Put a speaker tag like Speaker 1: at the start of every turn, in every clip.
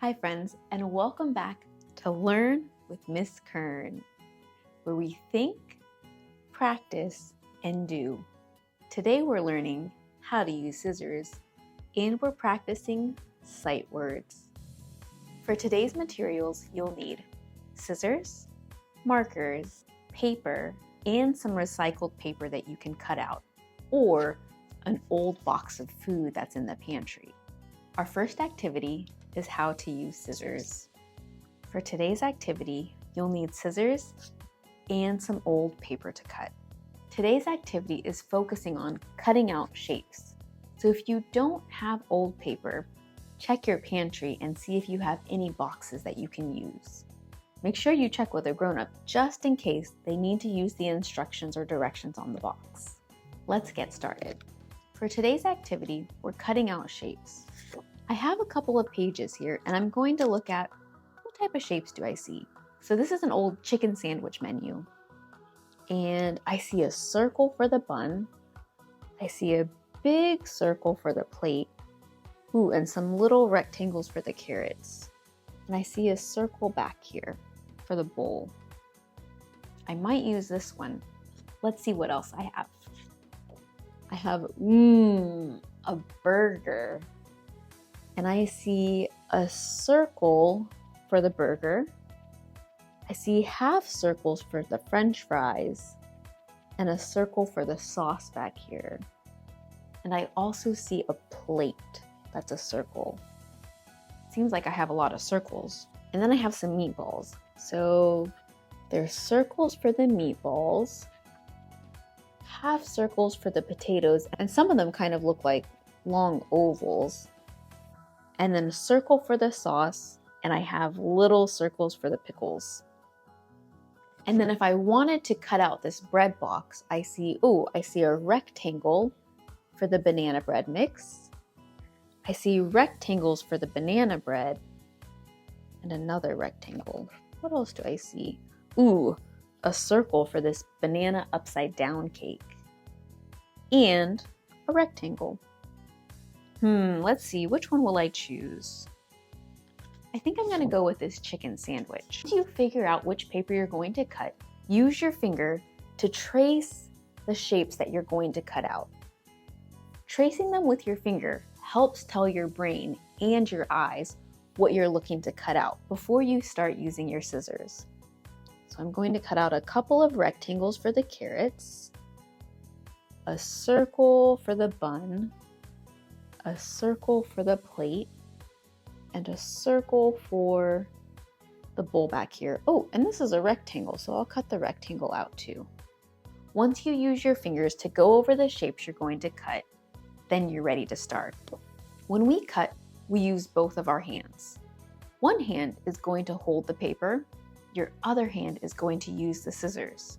Speaker 1: Hi friends, and welcome back to Learn with Miss Kern, where we think, practice, and do. Today we're learning how to use scissors, and we're practicing sight words. For today's materials, you'll need scissors, markers, paper, and some recycled paper that you can cut out, or an old box of food that's in the pantry. Our first activity is how to use scissors. For today's activity, you'll need scissors and some old paper to cut. Today's activity is focusing on cutting out shapes. So if you don't have old paper, check your pantry and see if you have any boxes that you can use. Make sure you check with a grown-up just in case they need to use the instructions or directions on the box. Let's get started. For today's activity, we're cutting out shapes. I have a couple of pages here and I'm going to look at what type of shapes do I see. So this is an old chicken sandwich menu. And I see a circle for the bun. I see a big circle for the plate. Ooh, and some little rectangles for the carrots. And I see a circle back here for the bowl. I might use this one. Let's see what else I have. I have, a burger. And I see a circle for the burger. I see half circles for the French fries and a circle for the sauce back here. And I also see a plate that's a circle. Seems like I have a lot of circles. And then I have some meatballs. So there's circles for the meatballs, half circles for the potatoes, and some of them kind of look like long ovals. And then a circle for the sauce, and I have little circles for the pickles. And then if I wanted to cut out this bread box, I see a rectangle for the banana bread mix. I see rectangles for the banana bread, and another rectangle. What else do I see? A circle for this banana upside down cake, and a rectangle. Let's see, which one will I choose? I think I'm gonna go with this chicken sandwich. Once you figure out which paper you're going to cut, use your finger to trace the shapes that you're going to cut out. Tracing them with your finger helps tell your brain and your eyes what you're looking to cut out before you start using your scissors. So I'm going to cut out a couple of rectangles for the carrots, a circle for the bun, a circle for the plate, and a circle for the bowl back here. Oh, and this is a rectangle, so I'll cut the rectangle out too. Once you use your fingers to go over the shapes you're going to cut, then you're ready to start. When we cut, we use both of our hands. One hand is going to hold the paper, your other hand is going to use the scissors.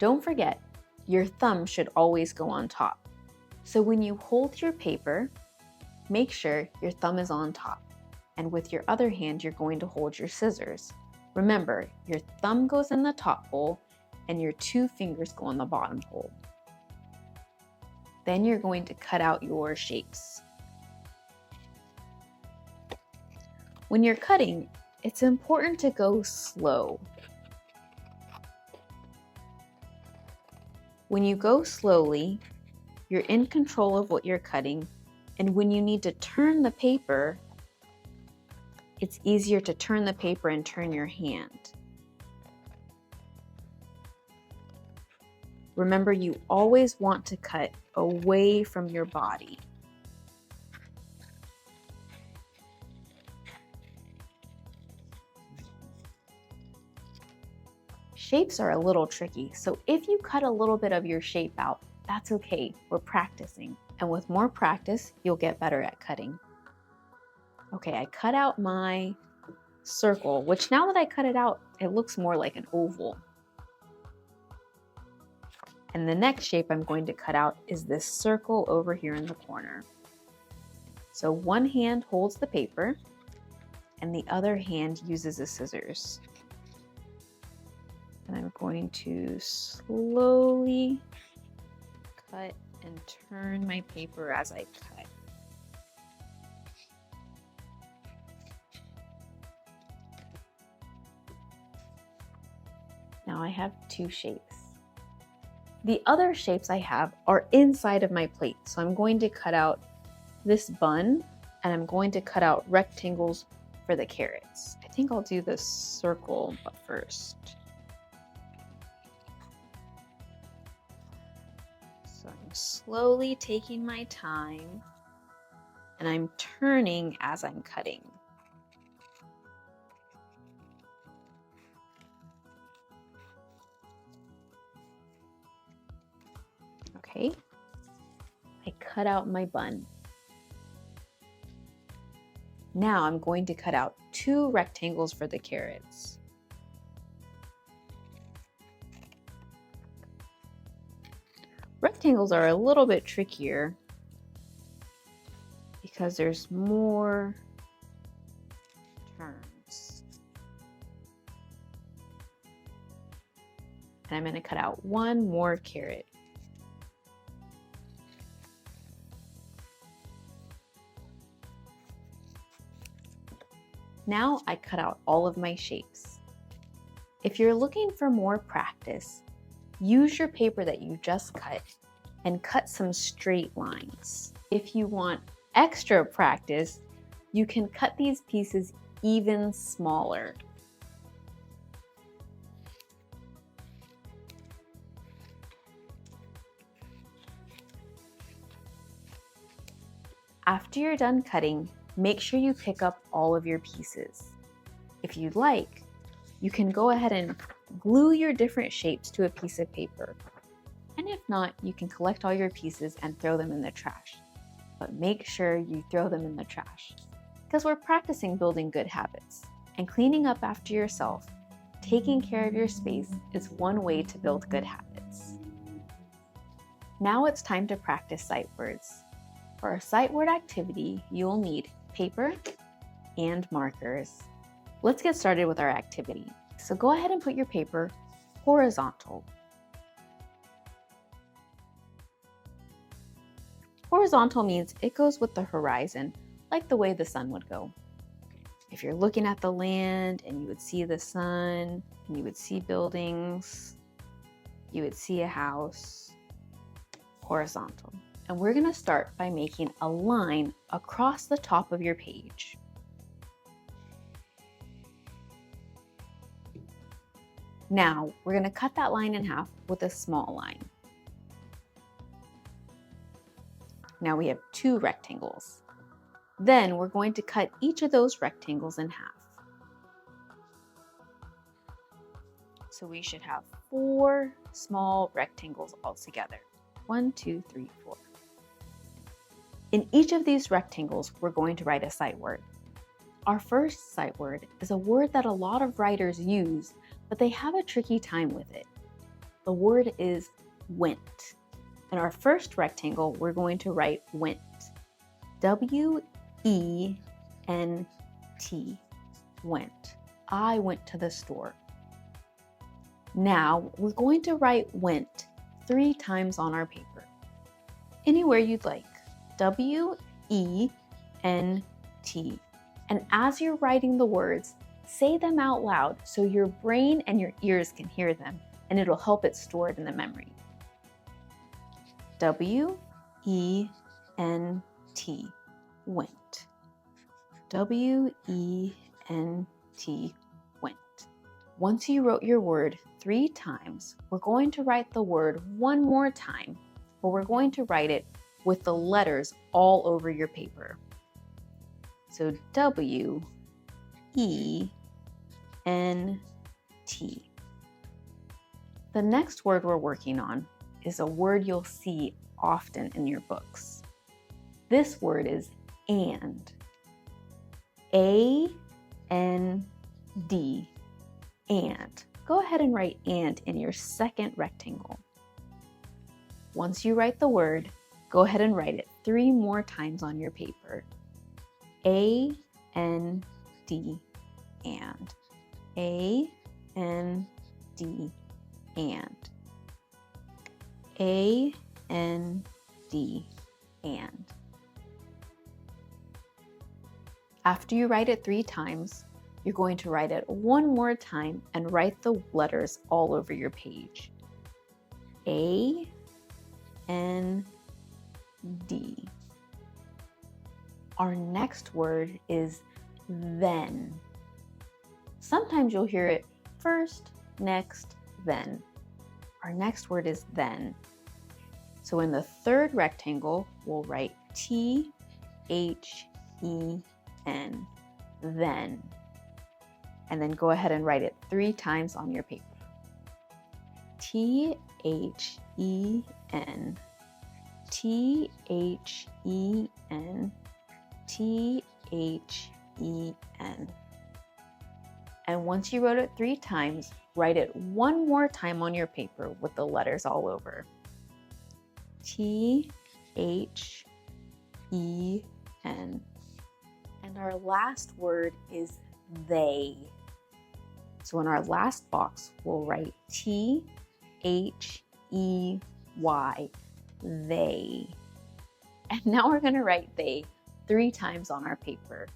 Speaker 1: Don't forget, your thumb should always go on top. So when you hold your paper, make sure your thumb is on top. And with your other hand, you're going to hold your scissors. Remember, your thumb goes in the top hole and your two fingers go in the bottom hole. Then you're going to cut out your shapes. When you're cutting, it's important to go slow. When you go slowly, you're in control of what you're cutting, and when you need to turn the paper, it's easier to turn the paper and turn your hand. Remember, you always want to cut away from your body. Shapes are a little tricky, so if you cut a little bit of your shape out, that's okay, we're practicing. And with more practice, you'll get better at cutting. Okay, I cut out my circle, which now that I cut it out, it looks more like an oval. And the next shape I'm going to cut out is this circle over here in the corner. So one hand holds the paper, and the other hand uses the scissors. And I'm going to slowly cut and turn my paper as I cut. Now I have 2 shapes. The other shapes I have are inside of my plate, so I'm going to cut out this bun and I'm going to cut out rectangles for the carrots. I think I'll do the circle first. So I'm slowly taking my time and I'm turning as I'm cutting. Okay, I cut out my bun. Now I'm going to cut out 2 rectangles for the carrots. Rectangles are a little bit trickier because there's more turns. And I'm going to cut out 1 more carrot. Now I cut out all of my shapes. If you're looking for more practice, use your paper that you just cut and cut some straight lines. If you want extra practice, you can cut these pieces even smaller. After you're done cutting, make sure you pick up all of your pieces. If you'd like, you can go ahead and glue your different shapes to a piece of paper. And if not, you can collect all your pieces and throw them in the trash. But make sure you throw them in the trash, because we're practicing building good habits. And cleaning up after yourself, taking care of your space is one way to build good habits. Now it's time to practice sight words. For our sight word activity, you'll need paper and markers. Let's get started with our activity. So go ahead and put your paper horizontal. Horizontal means it goes with the horizon, like the way the sun would go. If you're looking at the land and you would see the sun, and you would see buildings, you would see a house, horizontal. And we're going to start by making a line across the top of your page. Now, we're going to cut that line in half with a small line. Now we have 2 rectangles. Then we're going to cut each of those rectangles in half. So we should have 4 small rectangles altogether. 1, 2, 3, 4. In each of these rectangles, we're going to write a sight word. Our first sight word is a word that a lot of writers use, but they have a tricky time with it. The word is went. In our first rectangle, we're going to write went. W-E-N-T, went. I went to the store. Now, we're going to write went 3 times on our paper. Anywhere you'd like. W-E-N-T. And as you're writing the words, say them out loud so your brain and your ears can hear them, and it'll help it store it in the memory. W-E-N-T, went. W-E-N-T, went. Once you wrote your word 3 times, we're going to write the word one more time, but we're going to write it with the letters all over your paper. So W-E-N-T. The next word we're working on is a word you'll see often in your books. This word is and. A-N-D, and. Go ahead and write and in your second rectangle. Once you write the word, go ahead and write it 3 more times on your paper. A-N-D, and. A-N-D, and. A-N-D, and. After you write it 3 times, You're going to write it one more time and write the letters all over your page. A, N, D. Our next word is then. Sometimes you'll hear it first, next, then. Our next word is then. So in the third rectangle, we'll write T, H, E, N, then. And then go ahead and write it 3 times on your paper. T, H, E, N, T, H, E, N, T, H, E, N. And once you wrote it 3 times, write it one more time on your paper with the letters all over. T, H, E, N. And our last word is they. So in our last box, we'll write T, H, E, Y, they. And now we're going to write they 3 times on our paper.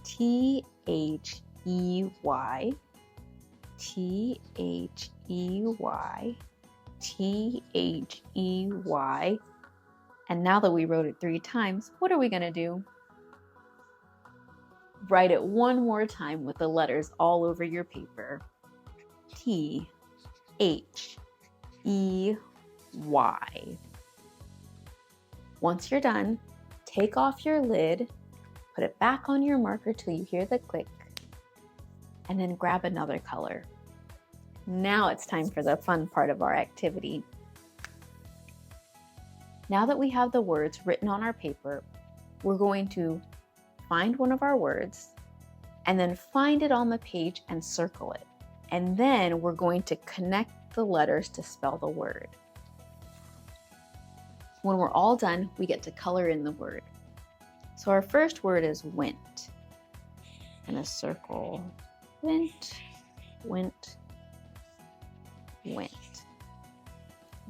Speaker 1: T, H, E, Y, T, H, E, Y, T, H, E, Y. And now that we wrote it 3 times, what are we going to do? Write it one more time with the letters all over your paper. T, H, E, Y. Once you're done, take off your lid, put it back on your marker till you hear the click, and then grab another color. Now it's time for the fun part of our activity. Now that we have the words written on our paper, we're going to find one of our words and then find it on the page and circle it. And then we're going to connect the letters to spell the word. When we're all done, we get to color in the word. So our first word is went. And a circle. Went, went, went.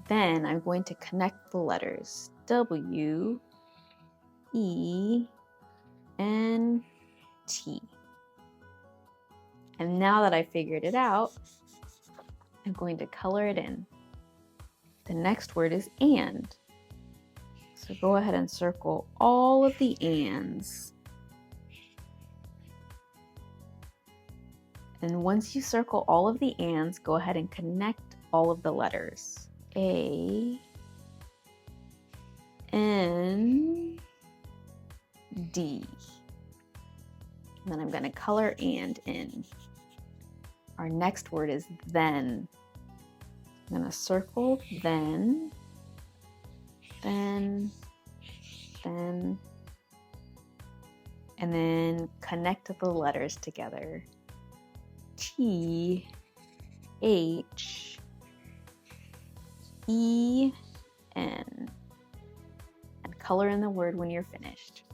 Speaker 1: Then I'm going to connect the letters W, E, N, T. And now that I figured it out, I'm going to color it in. The next word is and. So go ahead and circle all of the ands. And once you circle all of the ands, go ahead and connect all of the letters. A, N, D. And then I'm going to color and in. Our next word is then. I'm going to circle then, then, and then connect the letters together. T, H, E, N. And color in the word when you're finished.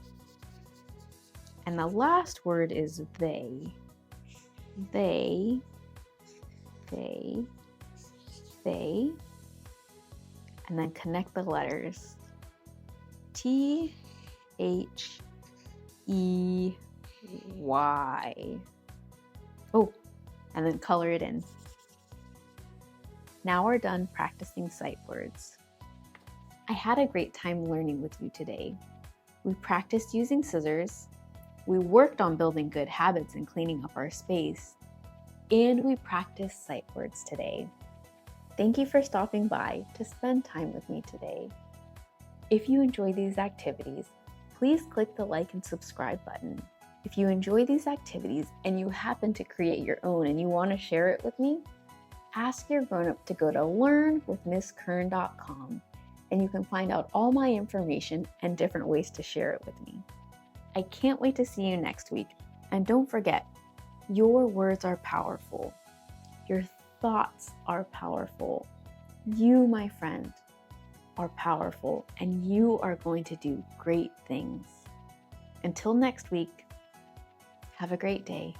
Speaker 1: And the last word is they. They, and then connect the letters. T, H, E, Y. Oh, and then color it in. Now we're done practicing sight words. I had a great time learning with you today. We practiced using scissors, we worked on building good habits and cleaning up our space, and we practiced sight words today. Thank you for stopping by to spend time with me today. If you enjoy these activities, please click the like and subscribe button. If you enjoy these activities and you happen to create your own and you want to share it with me, ask your grown-up to go to learnwithmisskern.com and you can find out all my information and different ways to share it with me. I can't wait to see you next week. And don't forget, your words are powerful. Your thoughts are powerful. You, my friend, are powerful and you are going to do great things. Until next week, have a great day.